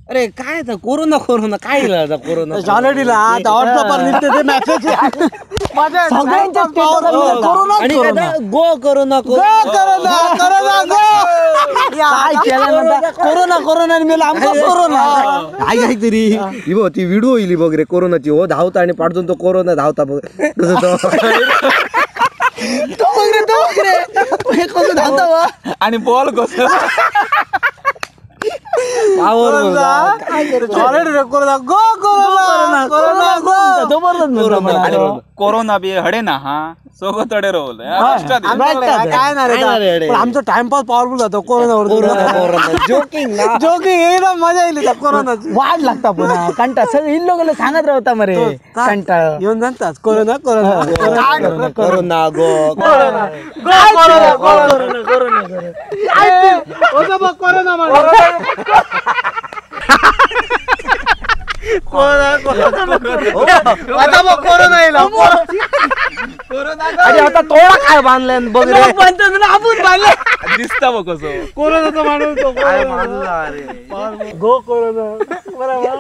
अरे काय तर कोरोना कोरोना काय इला कोरोना ऑलरेडी मेसेज आणि गो कोरोना कोरोना कोरोना काहीतरी ती व्हिडिओ येईल बघ रे कोरोनाची हो धावता आणि पाडून तो कोरोना धावता बघ धावता आणि बॉल कसं कोरोना बी हडे ना हा सोबत अडे रोल आमचा टाइमपास पॉवरफुल जातो कोरोनावर जोकिंग जोकिंग एकदम मजा येईल कोरोनाची वाढ लागता पुन्हा कंटाळ सगळं इल्लो गेलो सांगत राहता मरे कंटाळ येऊन जातात कोरोना कोरोना कोरोना गो आता थोडा काय बांधलाय बघ रे आपण बांधलं दिसता बघ कसं कोरोनाचा माणूस गो कोरोना बरोबर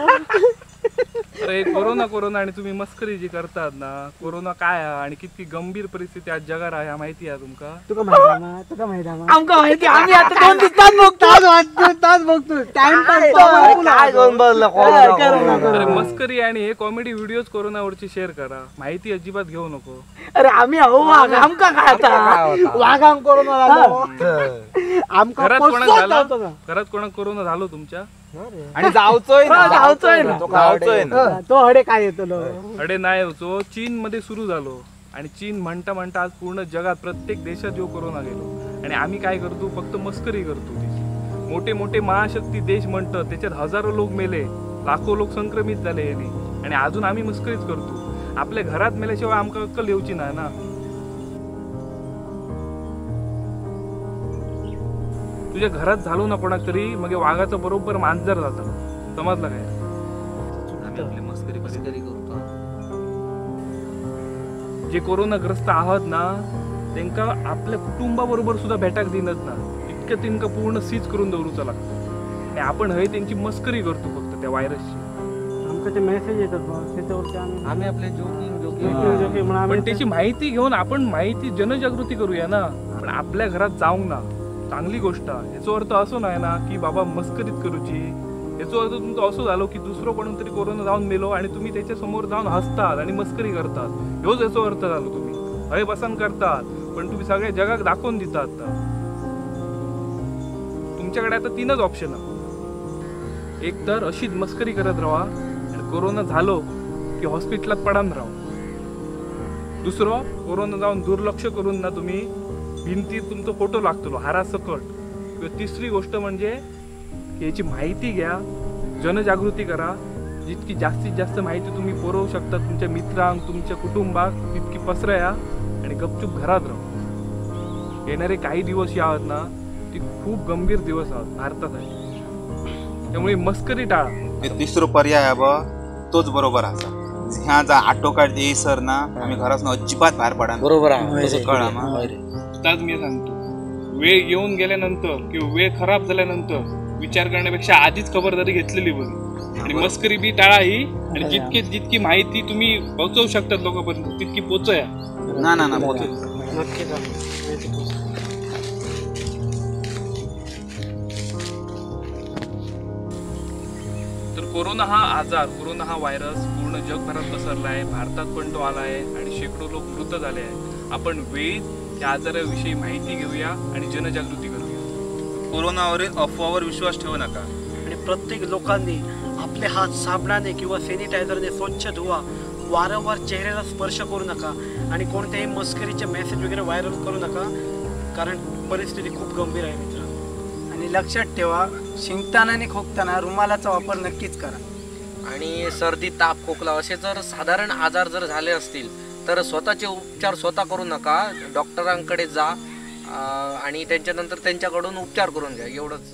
अरे कोरोना कोरोना आणि तुम्ही मस्करी जी करतात ना कोरोना काय आहे आणि किती गंभीर परिस्थिती आज जगात आहे माहिती आहे तुका माहिती आमका माहिती आम्ही आता 2 तास बघतो टाइम अरे मस्करी आणि हे कॉमेडी व्हिडिओ कोरोनावरची शेअर करा माहिती अजिबात घेऊ नको अरे आम्ही आमका काय आता वाघाम कोरोना आमका घरात कोणाक कोरोना झालो तुमच्या आणि जावचोय ना तो हडे काय येतो अडे नाही होतो चीन मध्ये सुरू झालो आणि चीन म्हणता म्हणता आज पूर्ण जगात प्रत्येक देशात यो कोरोना गेलो आणि आम्ही काय करतो फक्त मस्करी करतो त्याची मोठे मोठे महाशक्ती देश म्हणतं त्याच्यात हजारो लोक मेले लाखो लोक संक्रमित झाले याने आणि अजून आम्ही मस्करीच करतो आपल्या घरात मेल्याशिवाय आमका अक्कल येऊची नाही ना तुझ्या घरात झालो ना कोणाक तरी मग वाघाचं बरोबर मांजर जात समजलं काय आम्ही मस्करी करतो जे कोरोनाग्रस्त आहात ना त्यांका आपल्या कुटुंबाबरोबर सुद्धा भेटाक दिनत ना इतकं त्यांना पूर्ण सीज करून दवरूचा लागतं आणि आपण हे त्यांची मस्करी करतो फक्त त्या व्हायरसची आमका ते मेसेज येतात त्याच्यावरती आम्ही आपले जोकिंग पण त्याची माहिती घेऊन आपण माहिती जनजागृती करूया ना पण आपल्या घरात जाऊन ना चांगली गोष्ट याचा अर्थ असो नाही ना की बाबा मस्करीत करूची याचा अर्थ तुमचं असं झालो की दुसरं कोणून तरी कोरोना जाऊन मेलो आणि तुम्ही त्याच्या समोर जाऊन हसतात आणि मस्करी करतात ह्योच याचा अर्थ झालो तुम्ही हय बसन करतात पण तुम्ही सगळ्या जगात दाखवून देतात आता तुमच्याकडे आता 3च ऑप्शन आहे एक तर अशीच मस्करी करत राहा आणि कोरोना झालो की हॉस्पिटलात पडान राहा दुसरं कोरोना जाऊन दुर्लक्ष करून ना तुम्ही भिंती तुमचा फोटो लागतो हारा सकट किंवा तिसरी गोष्ट म्हणजे याची माहिती घ्या जनजागृती करा जितकी जास्तीत जास्त माहिती तुम्ही पुरवू शकता तुमच्या मित्रांक तुमच्या कुटुंबात तितकी पसरया आणि गपचूप घरात राहा येणारे काही दिवस या आहेत ना ती खूप गंभीर दिवस आहेत भारतासाठी त्यामुळे मस्करी टाळा तिसरो पर्याय तोच बरोबर असा ह्या जा आटोकाट येईसर ना आम्ही घरात अजिबात बाहेर पडा बरोबर कळा त्याच मी सांगतो वेळ येऊन गेल्यानंतर किंवा वेळ खराब झाल्यानंतर विचार करण्यापेक्षा आधीच खबरदारी घेतलेली बरी आणि मस्करी बी टाळा ही आणि जितकी माहिती तुम्ही पोहोचवू शकतात लोकांपर्यंत तितकी पोहोचया ना तर कोरोना हा आजार कोरोना हा व्हायरस पूर्ण जगभरात पसरलाय भारतात पण तो आलाय आणि शेकडो लोक मृत झाले आहेत आपण वेळीच त्या आजाराविषयी माहिती घेऊया आणि जनजागृती करूया कोरोनावरील अफवावर विश्वास ठेवू नका आणि प्रत्येक लोकांनी आपले हात साबणाने किंवा सॅनिटायझरने स्वच्छ धुवा वारंवार चेहऱ्याला स्पर्श करू नका आणि कोणत्याही मस्करीचे मेसेज वगैरे व्हायरल करू नका कारण परिस्थिती खूप गंभीर आहे मित्र आणि लक्षात ठेवा शिंकताना आणि खोकताना रुमालाचा वापर नक्कीच करा आणि सर्दी ताप खोकला असे जर साधारण आजार जर झाले असतील तर स्वतःचे उपचार स्वतः करू नका डॉक्टरांकडे जा आणि त्यांच्यानंतर त्यांच्याकडून उपचार करून घ्या एवढंच